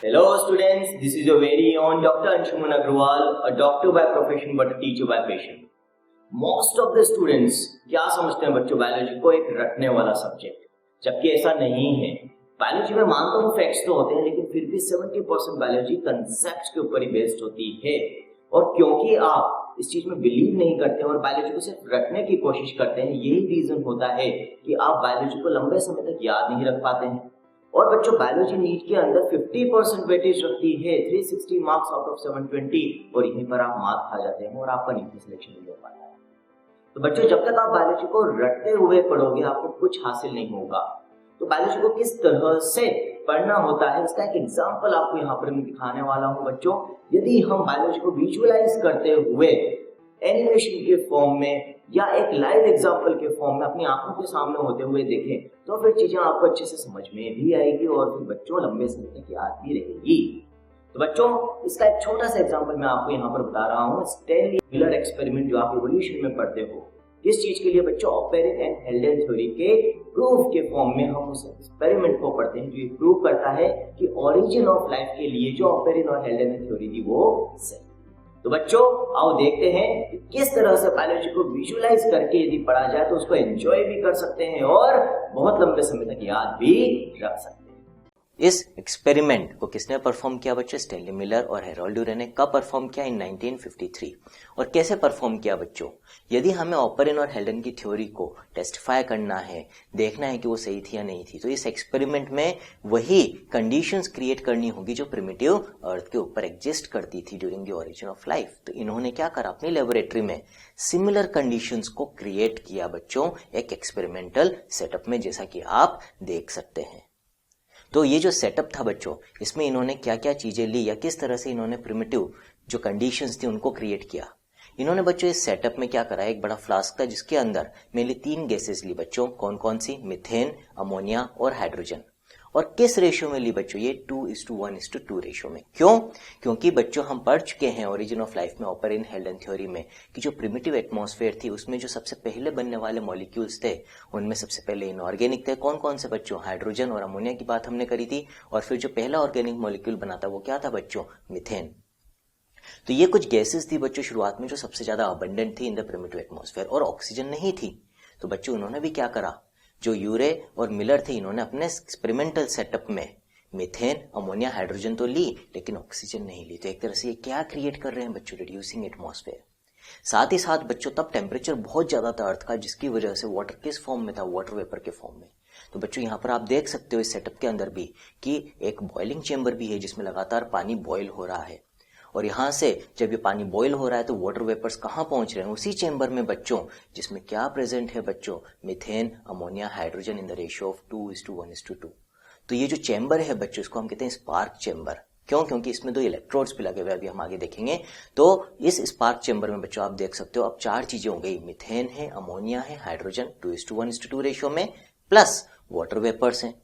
Hello students, this is your very own Dr. Anshuman Agrawal, a doctor by profession but a teacher by passion. Most of the students क्या समझते हैं बच्चों biology को एक रटने वाला सब्जेक्ट, जबकि ऐसा नहीं है। बायोलॉजी में मानता हूँ फैक्ट्स तो होते हैं, लेकिन फिर भी 70% बायोलॉजी कंसेप्ट्स के ऊपर ही बेस्ड होती है। और क्योंकि आप इस चीज में बिलीव नहीं करते और बायोलॉजी को सिर्फ रटने की कोशिश करते हैं, यही रीजन होता है कि आप बायोलॉजी को लंबे समय तक याद नहीं रख पाते हैं। और बच्चों बायोलॉजी नीट के अंदर 50% वेटेज रखती है, 360 मार्क्स आउट ऑफ 720, और यहीं पर आप मार्क खा जाते हैं और आपका नीट में सिलेक्शन नहीं हो पाता है। तो बच्चों जब तक आप बायोलॉजी को रटते हुए पढ़ोगे आपको कुछ हासिल नहीं होगा। तो बायोलॉजी को किस तरह से पढ़ना होता है इसका एक एग्जाम्पल आपको यहाँ पर मैं दिखाने वाला हूँ। बच्चों यदि हम बायोलॉजी को विजुअलाइज करते हुए एनिमेशन के फॉर्म में या एक लाइव एग्जाम्पल के फॉर्म में अपनी आंखों के सामने होते हुए देखें तो फिर चीजें आपको अच्छे से समझ में भी आएगी और फिर बच्चों लंबे समय तक याद भी रहेगी। तो बच्चों इसका एक छोटा सा एग्जाम्पल मैं आपको यहाँ पर बता रहा हूँ। स्टैनली मिलर एक्सपेरिमेंट जो आप इवोल्यूशन में पढ़ते हो, किस चीज के लिए बच्चों? ऑपेरिन एंड हेल्डेन थ्योरी के प्रूफ के फॉर्म में हम उस एक्सपेरिमेंट को पढ़ते हैं जो ये प्रूव करता है कि ओरिजिन ऑफ लाइफ के लिए जो ऑपेरिन और हेल्डेन ने थ्योरी दी वो सही। तो बच्चों आओ देखते हैं कि किस तरह से बायोलॉजी को विजुअलाइज करके यदि पढ़ा जाए तो उसको एंजॉय भी कर सकते हैं और बहुत लंबे समय तक याद भी रख सकते हैं। इस एक्सपेरिमेंट को किसने परफॉर्म किया बच्चों? स्टैनली मिलर और हैरोल्ड ड्यूरे ने। कब परफॉर्म किया? इन 1953। और कैसे परफॉर्म किया बच्चों? यदि हमें ऑपेरिन और हेल्डेन की थ्योरी को टेस्टिफाई करना है, देखना है कि वो सही थी या नहीं थी, तो इस एक्सपेरिमेंट में वही कंडीशंस क्रिएट करनी होगी जो प्रिमिटिव अर्थ के ऊपर एग्जिस्ट करती थी during the origin of life. तो इन्होंने क्या करा? अपनी लेबोरेटरी में सिमिलर कंडीशंस को क्रिएट किया बच्चों एक एक्सपेरिमेंटल सेटअप में, जैसा कि आप देख सकते हैं। तो ये जो सेटअप था बच्चों, इसमें इन्होंने क्या क्या चीजें ली या किस तरह से इन्होंने प्रिमिटिव जो कंडीशंस थी उनको क्रिएट किया। इन्होंने बच्चों इस सेटअप में क्या करा? एक बड़ा फ्लास्क था जिसके अंदर मेनली 3 गैसेस ली बच्चों। कौन कौन सी? मीथेन, अमोनिया और हाइड्रोजन। और किस रेशियो में ली बच्चों? ये 2:1:2 रेशियो में। क्यों? क्योंकि बच्चों हम पढ़ चुके हैं ओरिजिन ऑफ लाइफ में ऑपेरिन हेल्डेन थ्योरी में कि जो प्रिमिटिव एटमॉस्फेयर थी उसमें जो सबसे पहले बनने वाले मॉलिक्यूल्स थे उनमें सबसे पहले इनऑर्गेनिक थे। कौन कौन से बच्चों? हाइड्रोजन और अमोनिया की बात हमने करी थी। और फिर जो पहला ऑर्गेनिक मॉलिक्यूल बना था वो क्या था बच्चों? मीथेन। तो ये कुछ गैसेस थी बच्चों शुरुआत में जो सबसे ज्यादा अबंडेंट थी इन द प्रिमिटिव एटमॉस्फेयर, और ऑक्सीजन नहीं थी। तो बच्चों उन्होंने भी क्या करा? जो यूरे और मिलर थे इन्होंने अपने एक्सपेरिमेंटल सेटअप में मीथेन, अमोनिया, हाइड्रोजन तो ली लेकिन ऑक्सीजन नहीं ली। तो एक तरह से ये क्या क्रिएट कर रहे हैं बच्चों? Reducing atmosphere. साथ ही साथ बच्चों तब टेम्परेचर बहुत ज्यादा था अर्थ का, जिसकी वजह से वाटर किस फॉर्म में था? वाटर वेपर के फॉर्म में। तो बच्चों यहाँ पर आप देख सकते हो इस सेटअप के अंदर भी कि एक बॉइलिंग चेंबर भी है जिसमें लगातार पानी बॉयल हो रहा है। और यहां से जब ये पानी बॉईल हो रहा है तो वाटर वेपर्स कहां पहुंच रहे हैं? उसी चेंबर में बच्चों, जिसमें क्या प्रेजेंट है बच्चों? Methane, ammonia, hydrogen in the ratio of 2:1:2। तो ये जो चेंबर है बच्चों इसको हम कहते हैं स्पार्क चेंबर। क्यों? क्योंकि इसमें 2 इलेक्ट्रोड्स भी लगे हुए, अभी हम आगे देखेंगे। तो इस स्पार्क चेंबर में बच्चों आप देख सकते हो अब 4 चीजें हो गई। मीथेन है, अमोनिया है, हाइड्रोजन 2:1:2 रेशियो में, प्लस वाटर वेपर्स हैं।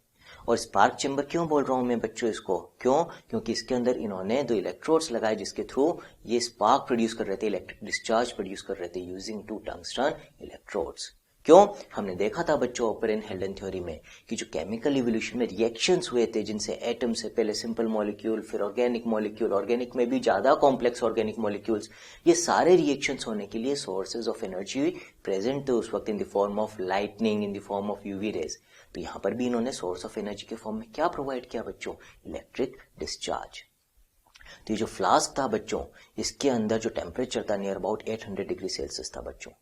और स्पार्क चेंबर क्यों बोल रहा हूं मैं बच्चों इसको? क्यों? क्योंकि इसके अंदर इन्होंने 2 इलेक्ट्रोड्स लगाए जिसके थ्रू ये स्पार्क प्रोड्यूस कर रहे थे, इलेक्ट्रिक डिस्चार्ज प्रोड्यूस कर रहे थे यूजिंग 2 टंगस्टन इलेक्ट्रोड्स। क्यों? हमने देखा था बच्चों ऑपेरिन हेल्डेन थ्योरी में कि जो केमिकल इवोल्यूशन में रिएक्शंस हुए थे जिनसे एटम से पहले सिंपल मॉलिक्यूल, फिर ऑर्गेनिक मॉलिक्यूल, ऑर्गेनिक में भी ज्यादा कॉम्प्लेक्स ऑर्गेनिक मॉलिक्यूल्स, ये सारे रिएक्शंस होने के लिए सोर्सेज ऑफ एनर्जी प्रेजेंट थे उस वक्त in the form of lightning, in the form of UV rays. तो यहां पर भी इन्होंने सोर्स ऑफ एनर्जी के फॉर्म में क्या प्रोवाइड किया बच्चों? Electric discharge. तो ये जो फ्लास्क था बच्चों इसके अंदर जो टेम्परेचर था नियर अबाउट 800 डिग्री सेल्सियस था बच्चों।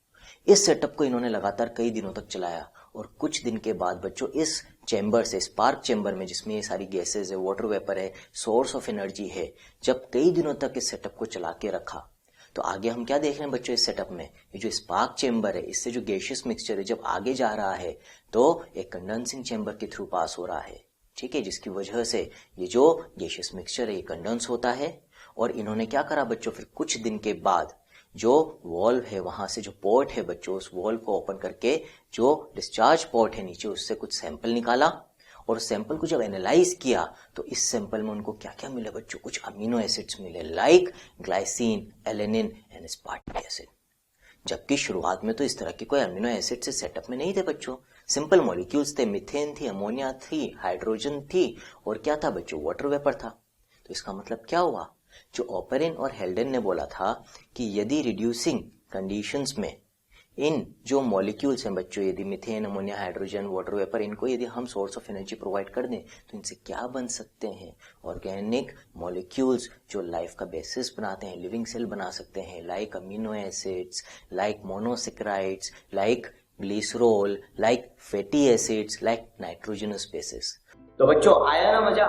इस सेटअप को इन्होंने लगातार कई दिनों तक चलाया और कुछ दिन के बाद बच्चों इस चेंबर से, स्पार्क चेंबर में जिसमें ये सारी गैसेज है, वाटर वेपर है, सोर्स ऑफ एनर्जी है, जब कई दिनों तक इस सेटअप को चला के रखा तो आगे हम क्या देख रहे हैं बच्चों इस सेटअप में? ये जो स्पार्क चेंबर है इससे जो गैसियस मिक्सचर है जब आगे जा रहा है तो एक कंडेंसिंग चेंबर के थ्रू पास हो रहा है, ठीक है, जिसकी वजह से ये जो गैसियस मिक्सचर है ये कंडेंस होता है। और इन्होंने क्या करा बच्चों? फिर कुछ दिन के बाद जो वॉल्व है वहां से जो पोर्ट है बच्चों उस वॉल्व को ओपन करके जो डिस्चार्ज पोर्ट है नीचे उससे कुछ सैंपल निकाला और सैंपल को जब एनालाइज किया तो इस सैंपल में उनको क्या क्या मिले बच्चों? कुछ अमीनो एसिड्स मिले like glycine, alanine and aspartic acid. जबकि शुरुआत में तो इस तरह के कोई अमीनो एसिड से सेटअप में नहीं थे बच्चों, सिंपल मॉलिक्यूल्स थे, मीथेन थी, अमोनिया थी, हाइड्रोजन थी और क्या था बच्चों? वाटर वेपर था। इसका मतलब क्या हुआ, जो ऑपरेन और हेल्डन ने बोला था कि यदि रिड्यूसिंग कंडीशंस में इन जो मॉलिक्यूल्स हैं बच्चों, यदि methane, ammonia, hydrogen, water vapour, इनको यदि हम सोर्स ऑफ एनर्जी प्रोवाइड कर दें तो इनसे क्या बन सकते हैं, ऑर्गेनिक मॉलिक्यूल्स जो लाइफ का बेसिस बनाते हैं, लिविंग सेल बना सकते हैं, like amino acids, like monosaccharides, like glycerol, like fatty acids, like nitrogenous bases. तो बच्चों आया ना मजा,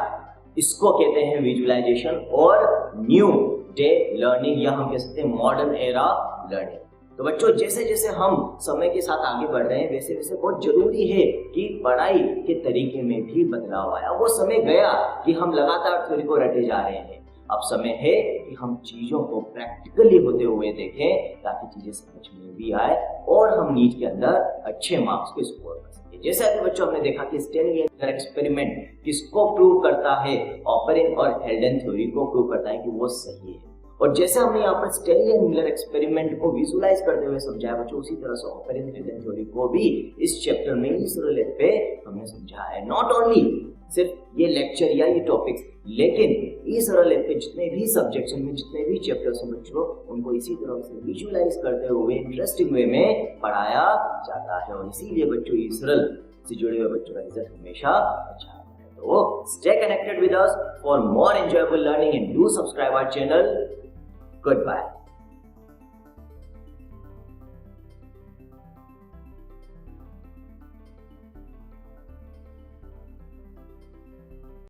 इसको कहते हैं विजुअलाइजेशन और न्यू डे लर्निंग, या हम कह सकते हैं मॉडर्न एरा लर्निंग। तो बच्चों जैसे जैसे हम समय के साथ आगे बढ़ रहे हैं वैसे वैसे बहुत जरूरी है कि पढ़ाई के तरीके में भी बदलाव आया। वो समय गया कि हम लगातार थ्योरी को रटे जा रहे हैं, अब समय है कि हम चीजों को प्रैक्टिकली होते हुए देखें ताकि चीजें समझ में भी आए और हम नीट के अंदर अच्छे मार्क्स को स्कोर कर सके। जैसे अभी बच्चों हमने देखा कि स्टेनली एक्सपेरिमेंट किसको प्रूव करता है, ऑपरेन और हेल्डन थ्योरी को प्रूव करता है कि वो सही है। और जैसे हमने यहाँ पर स्टेनली एंड मिलर एक्सपेरिमेंट को विजुअलाइज करते हुए समझाया बच्चों, उसी तरह से ऑपरेन हेल्डन थ्योरी को भी इस चैप्टर में इस लेक्चर पे हमने समझाया है। नॉट ओनली सिर्फ ये लेक्चर या ये टॉपिक्स, लेकिन इस लेक्चर पे जितने भी सब्जेक्ट्स में जितने भी चैप्टर्स हैं बच्चों, उनको इसी तरह से विजुअलाइज करते हुए इंटरेस्टिंग वे में पढ़ाया जाता है। और इसीलिए बच्चों इस से जुड़े हुए बच्चों का रिजल्ट हमेशा अच्छा आता है। तो stay connected with us for more enjoyable learning and do subscribe our channel. Goodbye.